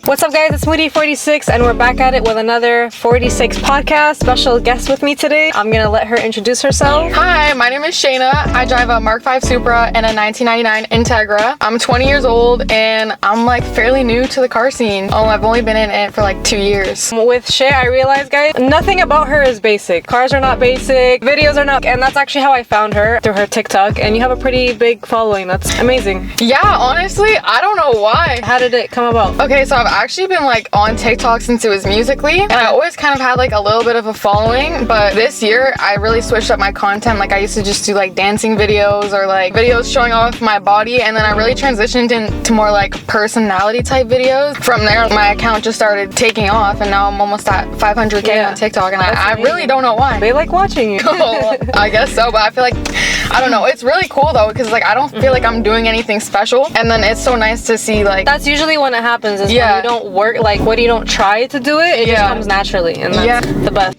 What's up, guys? It's Moody46, and we're back at it with another 46 podcast. Special guest with me today. I'm gonna let her introduce herself. Hi, my name is Shayna. I drive a Mark V Supra and a 1999 Integra. I'm 20 years old, and I'm like fairly new to the car scene. I've only been in it for like 2 years. With Shay, I realized, guys, nothing about her is basic. Cars are not basic, videos are not, and that's actually how I found her, through her TikTok, and you have a pretty big following. That's amazing. Yeah, honestly, I don't know why. How did it come about? Okay, so I've actually been like on TikTok since it was Musical.ly, and I always kind of had like a little bit of a following, but this year I really switched up my content. Like I used to just do like dancing videos or like videos showing off my body, and then I really transitioned into more like personality type videos. From there, my account just started taking off, and now I'm almost at 500k on TikTok, and I really don't know why. They like watching you. I guess so, but I feel like, I don't know, it's really cool though, because like I don't feel like I'm doing anything special, and then it's so nice to see like that's usually when it happens, is when you don't work, like when you don't try to do it, it just comes naturally, and that's the best.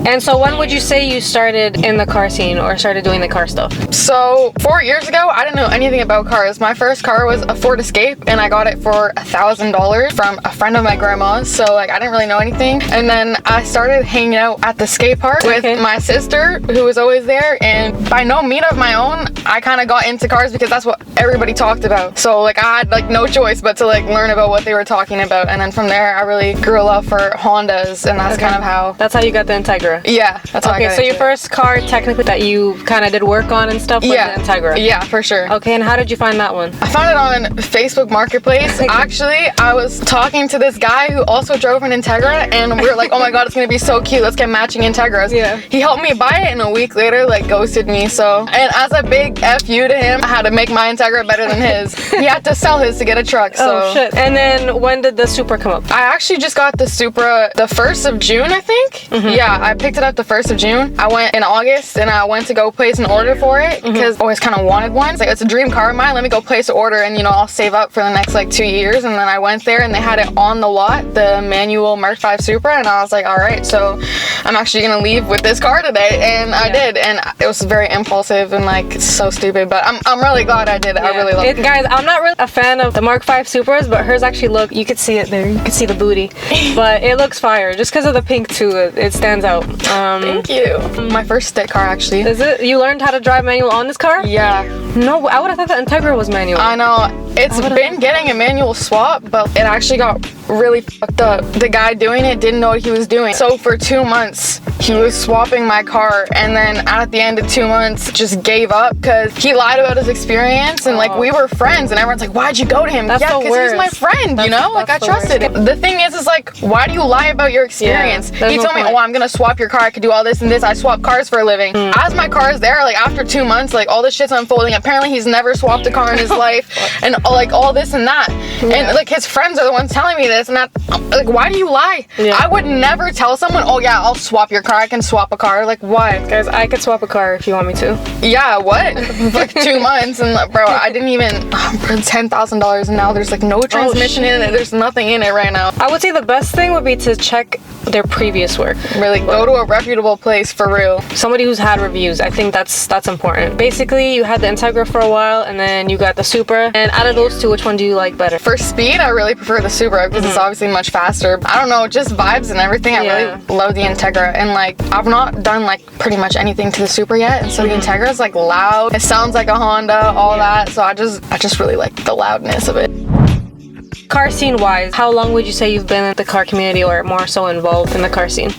And so when would you say you started in the car scene or started doing the car stuff? So 4 years ago, I didn't know anything about cars. My first car was a Ford Escape, and I got it for $1,000 from a friend of my grandma's. So like I didn't really know anything. And then I started hanging out at the skate park with my sister, who was always there. And by no means of my own, I kind of got into cars because that's what everybody talked about. So like I had like no choice but to like learn about what they were talking about. And then from there, I really grew a love for Hondas, and that's kind of how. That's how you got the Integra. Yeah, that's how I got so your first car technically that you kind of did work on and stuff was the Integra. Yeah, for sure. Okay, and how did you find that one? I found it on Facebook Marketplace. Actually, I was talking to this guy who also drove an Integra, and we were like, oh my god, it's gonna be so cute, let's get matching Integras. Yeah. He helped me buy it, and a week later like ghosted me. So, and as a big FU to him, I had to make my Integra better than his. He had to sell his to get a truck. So. Oh shit. And then when did the Supra come up? I actually just got the Supra the 1st of June, I think. Yeah, I picked it up the 1st of June. I went in August, and I went to go place an order for it because I always kind of wanted one. It's like, it's a dream car of mine, let me go place an order, and you know, I'll save up for the next like 2 years. And then I went there, and they had it on the lot, the manual Mark V Supra, and I was like, all right, so I'm actually gonna leave with this car today. And I did, and it was very impulsive and like so stupid, but I'm really glad I did it. I really love it. Guys, I'm not really a fan of the Mark V Supras, but hers actually you could see it there, you could see the booty, but it looks fire just because of the pink too. It stands out. Thank you. My first stick car, actually. Is it? You learned how to drive manual on this car? Yeah. No, I would have thought the Integra was manual. I know. It's been getting a manual swap, but it actually got really fucked up. The guy doing it didn't know what he was doing. So for 2 months, he was swapping my car, and then at the end of 2 months, just gave up because he lied about his experience, and like we were friends, and everyone's like, why'd you go to him? That's because he's my friend, you know? Like I trusted him. The thing is like, why do you lie about your experience? He told me, oh, I'm gonna swap your car, I could do all this and this. I swap cars for a living. As my car is there, like after 2 months, like all this shit's unfolding. Apparently he's never swapped a car in his life, and like all this and that. And like his friends are the ones telling me this, and that, like, why do you lie? I would never tell someone, oh yeah, I'll swap your car, I can swap a car. Like, why? Guys, I could swap a car if you want me to. Yeah, what? Like 2 months, and like, bro, I didn't even for $10,000, and now there's like no transmission in it, there's nothing in it right now. I would say the best thing would be to check their previous work. Really go to a reputable place, for real. Somebody who's had reviews. I think that's important. Basically, you had the Integra for a while, and then you got the Supra, and out of those two, which one do you like better? For speed, I really prefer the Supra because it's obviously much faster. I don't know, just vibes and everything. I really love the Integra, and like I've not done like pretty much anything to the Supra yet, and so the Integra is like loud. It sounds like a Honda, all that. So I just really like the loudness of it. Car scene wise, how long would you say you've been in the car community, or more so involved in the car scene?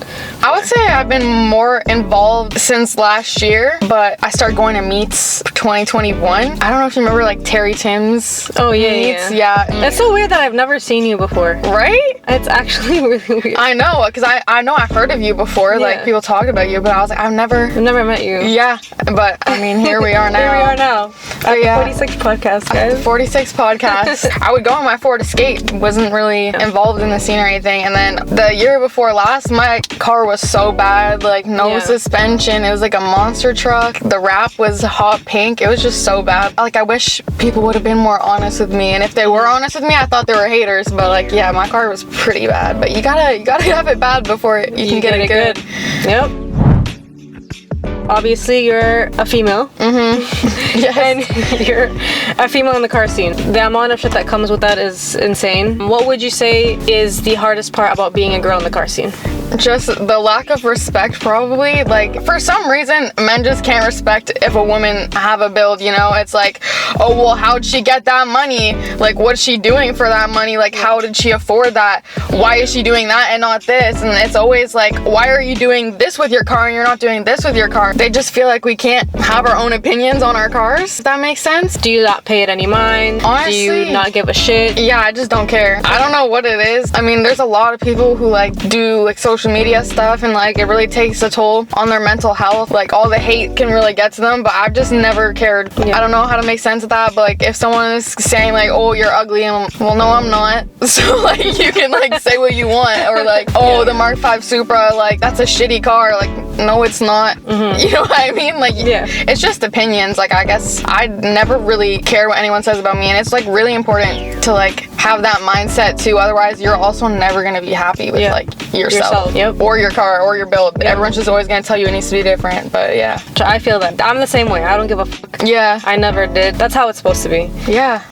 I would say I've been more involved since last year, but I started going to meets 2021. I don't know if you remember like Terry Tim's meets. Yeah. It's so weird that I've never seen you before. Right? It's actually really weird. I know, because I know I've heard of you before, like people talked about you, but I was like, I've never met you. Yeah, but I mean, here we are now. Here we are now. At the 46 podcast, guys. The 46 podcast. I would go on my Ford Escape, wasn't really involved in the scene or anything, and then the year before last, my car was so bad, like no suspension. It was like a monster truck. The wrap was hot pink. It was just so bad. Like I wish people would have been more honest with me, and if they were honest with me, I thought they were haters, but like yeah, my car was pretty bad. But you gotta have it bad before you can get it good. Yep. Obviously, you're a female. Yes. And you're a female in the car scene. The amount of shit that comes with that is insane. What would you say is the hardest part about being a girl in the car scene? Just the lack of respect, probably. Like, for some reason, men just can't respect if a woman have a build, you know? It's like, oh, well, how'd she get that money? Like, what's she doing for that money? Like, how did she afford that? Why is she doing that and not this? And it's always like, why are you doing this with your car and you're not doing this with your car? They just feel like we can't have our own opinions on our cars, if that makes sense. Do you not pay it any mind? Honestly, do you not give a shit? Yeah, I just don't care. I don't know what it is. I mean, there's a lot of people who like do like social media stuff, and like it really takes a toll on their mental health. Like, all the hate can really get to them, but I've just never cared. I don't know how to make sense of that, but like if someone is saying like, oh, you're ugly, and well, no, I'm not. So like you can like say what you want, or like, oh, the Mark V Supra, like that's a shitty car. Like, no, it's not. You know what I mean? Like, it's just opinions. Like, I guess I never really care what anyone says about me, and it's like really important to like have that mindset too. Otherwise, you're also never gonna be happy with like yourself. Or your car or your build. Everyone's just always gonna tell you it needs to be different. But yeah, I feel that. I'm the same way. I don't give a fuck. Yeah, I never did. That's how it's supposed to be. Yeah.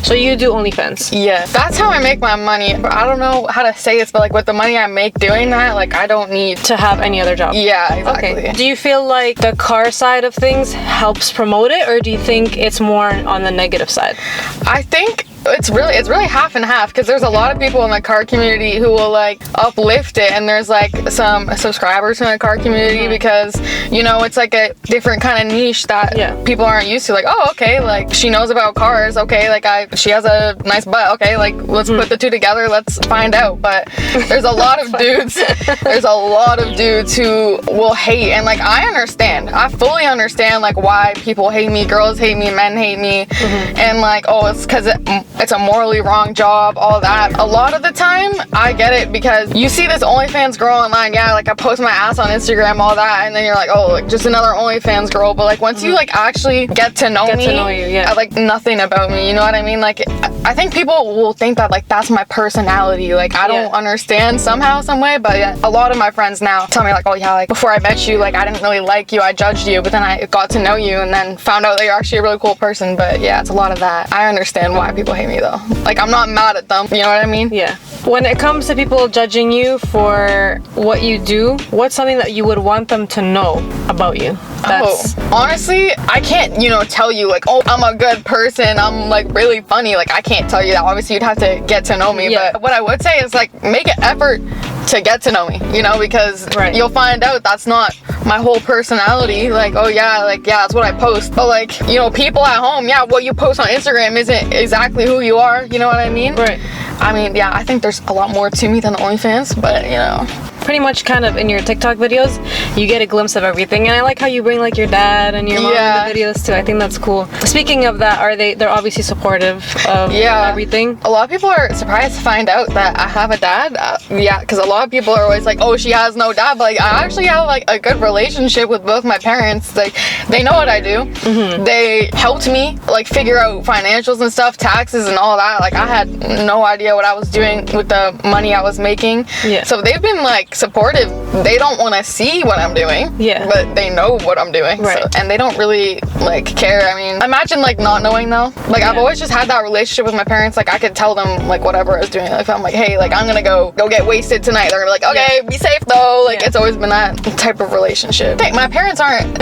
So you do OnlyFans? Yeah, that's how I make my money. I don't know how to say this, but like with the money I make doing that, like I don't need to have any other job. Yeah, exactly. Okay. Do you feel like the car side of things helps promote it, or do you think it's more on the negative side? I think it's really half and half, because there's a lot of people in the car community who will like uplift it, and there's like some subscribers in the car community because, you know, it's like a different kind of niche that people aren't used to. Like, oh, okay, like she knows about cars, okay, like she has a nice butt, okay, like let's put the two together, let's find out. But there's a lot of dudes who will hate, and like I fully understand like why people hate me, girls hate me, men hate me, and like, oh, it's because it's a morally wrong job, all that. A lot of the time, I get it, because you see this OnlyFans girl online, like I post my ass on Instagram, all that, and then you're like, oh, like just another OnlyFans girl. But like once you like actually get to know me, I like nothing about me, you know what I mean? Like I think people will think that like that's my personality. Like I don't understand somehow, some way, but a lot of my friends now tell me like, oh yeah, like before I met you, like I didn't really like you, I judged you, but then I got to know you and then found out that you're actually a really cool person. But yeah, it's a lot of that. I understand why people hate me though. Like I'm not mad at them, you know what I mean? Yeah. When it comes to people judging you for what you do, what's something that you would want them to know about you? Honestly, I can't, tell you like, oh, I'm a good person, I'm like really funny. Like I can't tell you that. Obviously you'd have to get to know me. But what I would say is like, make an effort to get to know me, because you'll find out that's not my whole personality. Like, oh yeah, like that's what I post. But like, people at home, what you post on Instagram isn't exactly who you are, you know what I mean? Right. I mean, I think there's a lot more to me than the OnlyFans, but pretty much kind of in your TikTok videos, you get a glimpse of everything. And I like how you bring like your dad and your mom in the videos too. I think that's cool. Speaking of that, they're obviously supportive of everything? A lot of people are surprised to find out that I have a dad. Because a lot of people are always like, oh, she has no dad. But like, I actually have like a good relationship with both my parents. Like, they know what I do. They helped me like figure out financials and stuff, taxes and all that. Like I had no idea what I was doing with the money I was making. So they've been like supportive. They don't want to see what I'm doing, but they know what I'm doing, and they don't really like care. I mean, imagine like not knowing though. Like I've always just had that relationship with my parents. Like I could tell them like whatever I was doing. Like if I'm like, hey, like I'm gonna go get wasted tonight, they're gonna be like, okay, be safe though. Like it's always been that type of relationship. Hey, my parents aren't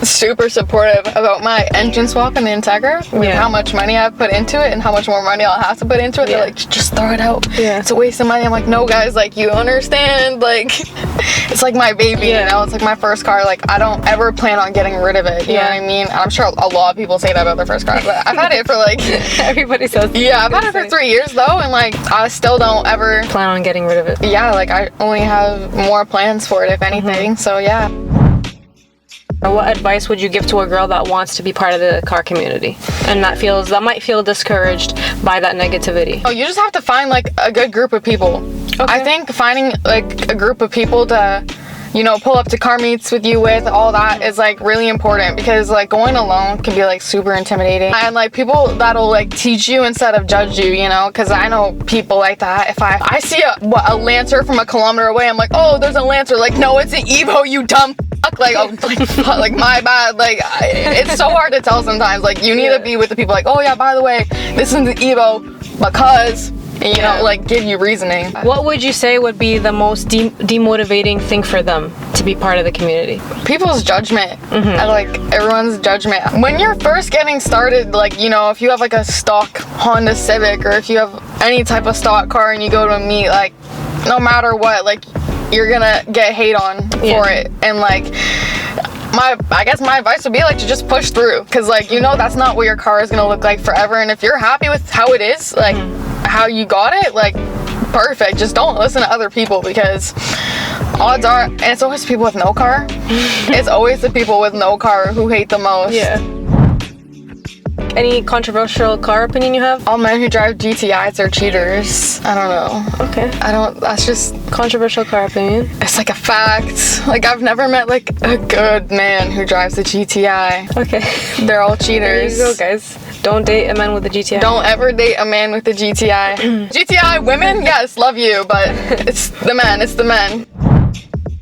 super supportive about my engine swap and the Integra, with how much money I've put into it and how much more money I'll have to put into it. They're like, just throw it out. It's a waste of money. I'm like, no guys, like you understand, like it's like my baby, it's like my first car. Like I don't ever plan on getting rid of it, you know what I mean? And I'm sure a lot of people say that about their first car, but I've had it for like everybody says I've had it for 3 years though, and like I still don't ever plan on getting rid of it. Like I only have more plans for it if anything. So what advice would you give to a girl that wants to be part of the car community and that might feel discouraged by that negativity? You just have to find like a good group of people. I think finding like a group of people to you know, pull up to car meets with you with, all that is like really important, because like going alone can be like super intimidating, and like people that'll like teach you instead of judge you, you know, because I know people like that. If I see a Lancer from a kilometer away, I'm like, oh, there's a Lancer. Like, no, it's an Evo, you dumb fuck. Like, oh, like my bad. Like, it's so hard to tell sometimes. Like, you need to be with the people like, oh yeah, by the way, this is the Evo because, you know, like, give you reasoning. What would you say would be the most demotivating thing for them to be part of the community? People's judgment. Like, everyone's judgment. When you're first getting started, like, you know, if you have like a stock Honda Civic, or if you have any type of stock car and you go to a meet, like, no matter what, like, you're gonna get hate on for it. And like, I guess my advice would be like to just push through, because like, you know, that's not what your car is gonna look like forever. And if you're happy with how it is, like how you got it, like, perfect. Just don't listen to other people, because odds are, and it's always people with no car. It's always the people with no car who hate the most. Any controversial car opinion you have? All men who drive GTIs are cheaters. I don't know. Okay. That's just controversial car opinion. It's like a fact. Like, I've never met like a good man who drives a GTI. Okay. They're all cheaters. There you go, guys. Don't date a man with a GTI. Don't ever date a man with a GTI. GTI women, yes, love you, but it's the men. It's the men.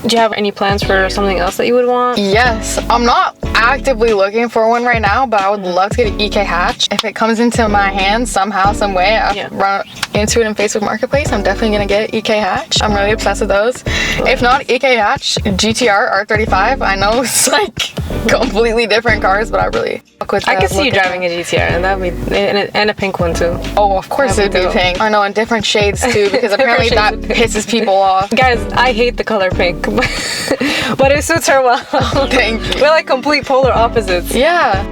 Do you have any plans for something else that you would want? Yes. I'm not actively looking for one right now, but I would love to get an EK hatch. If it comes into my hands somehow, some way, I run into it in Facebook Marketplace, I'm definitely gonna get EK hatch. I'm really obsessed with those. If not EK hatch, GTR R35. I know it's like completely different cars, but I really fuck with that. I could see you driving a GTR, and that would be and a pink one too. Oh, of course it'd be pink. I know, in different shades too, because apparently that pisses people off. Guys, I hate the color pink. But it suits her well. Thank you. We're like complete polar opposites. Yeah.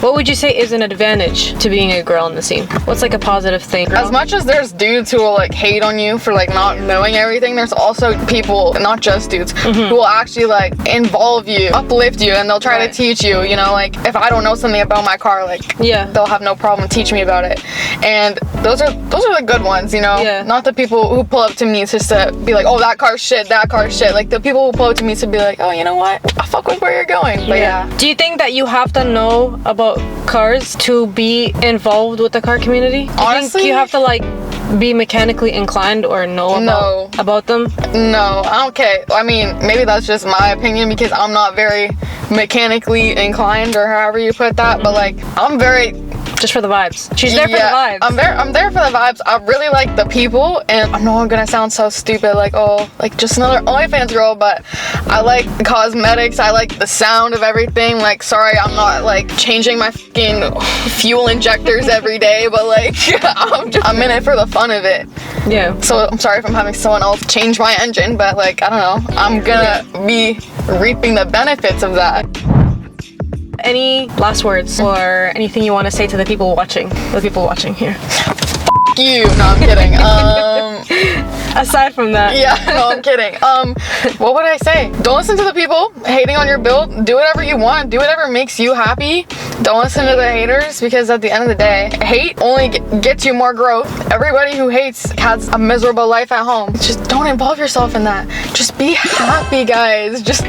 What would you say is an advantage to being a girl in the scene? What's like a positive thing? As much as there's dudes who will like hate on you for like not knowing everything, there's also people, not just dudes, who will actually like involve you, uplift you, and they'll try to teach you, you know, like if I don't know something about my car, like they'll have no problem teaching me about it. And those are the good ones, you know? Not the people who pull up to me just to be like, oh, that car's shit, that car's shit. Like the people who pull up to me to be like, oh, you know what? I fuck with where you're going. But Do you think that you have to know about cars to be involved with the car community? Honestly, you think you have to like be mechanically inclined or know about them? No, okay. I mean, maybe that's just my opinion, because I'm not very mechanically inclined, or however you put that, but like I'm very just for the vibes. She's there for the vibes. I'm there for the vibes. I really like the people, and I know I'm gonna sound so stupid, like, oh, like just another OnlyFans girl, but I like cosmetics. I like the sound of everything. Like, sorry, I'm not like changing my fucking fuel injectors every day, but like I'm in it for the fun of it. Yeah. So I'm sorry if I'm having someone else change my engine, but like, I don't know. I'm gonna be reaping the benefits of that. Any last words or anything you want to say to the people watching? The people watching here. F you. No, I'm kidding. Aside from that. Yeah, no, I'm kidding. What would I say? Don't listen to the people hating on your build. Do whatever you want. Do whatever makes you happy. Don't listen to the haters, because at the end of the day, hate only gets you more growth. Everybody who hates has a miserable life at home. Just don't involve yourself in that. Just be happy, guys. Just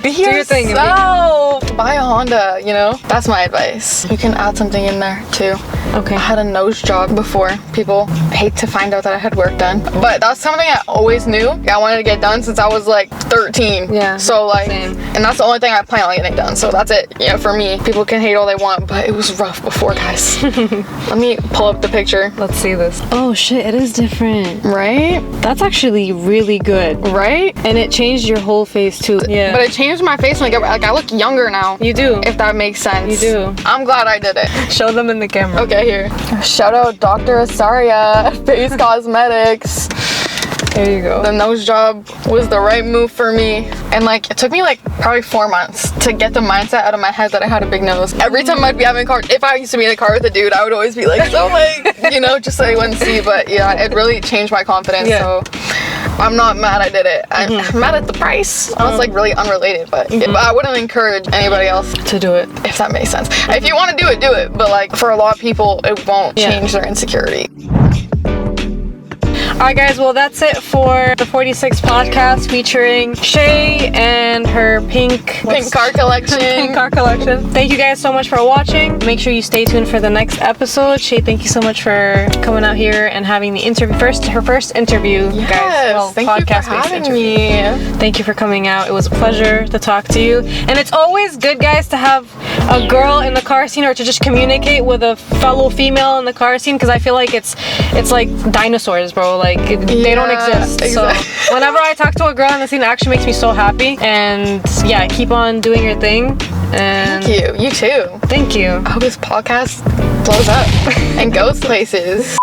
be yourself. Your thing. Buy a Honda, you know? That's my advice. You can add something in there too. Okay. I had a nose job before. People hate to find out that I had work done, but that's something I always knew I wanted to get done since I was like 13. Yeah. So like, and that's the only thing I plan on getting done. So that's it. Yeah, for me. People can hate all they want, but it was rough before, guys. Let me pull up the picture. Let's see this. Oh shit, it is different. Right? That's actually really good. Right? And it changed your whole face too. Yeah. But it changed my face. Like I look younger now. You do. If that makes sense. You do. I'm glad I did it. Show them in the camera. Okay, here. Shout out Dr. Asaria, Face Cosmetics. There you go. The nose job was the right move for me. And like, it took me like probably 4 months to get the mindset out of my head that I had a big nose. Every time I'd be having a car, if I used to be in a car with a dude, I would always be like, so like, you know, just so he wouldn't see. But yeah, it really changed my confidence. So I'm not mad I did it. I'm mad at the price. I was like really unrelated, but I wouldn't encourage anybody else to do it, if that makes sense. If you want to do it, do it. But like, for a lot of people, it won't change their insecurity. Alright guys, well that's it for the 46 podcast featuring Shay and her pink car collection. Pink car collection. Thank you guys so much for watching. Make sure you stay tuned for the next episode. Shay, thank you so much for coming out here and having the interview, her first interview, yes, guys. Well, thank you for having me. Thank you for coming out. It was a pleasure to talk to you. And it's always good, guys, to have a girl in the car scene or to just communicate with a fellow female in the car scene, because I feel like it's like dinosaurs, bro. Like they don't exist. Exactly. So whenever I talk to a girl in the scene, it actually makes me so happy. And yeah, keep on doing your thing. And thank you. You too. Thank you. I hope this podcast blows up and goes places.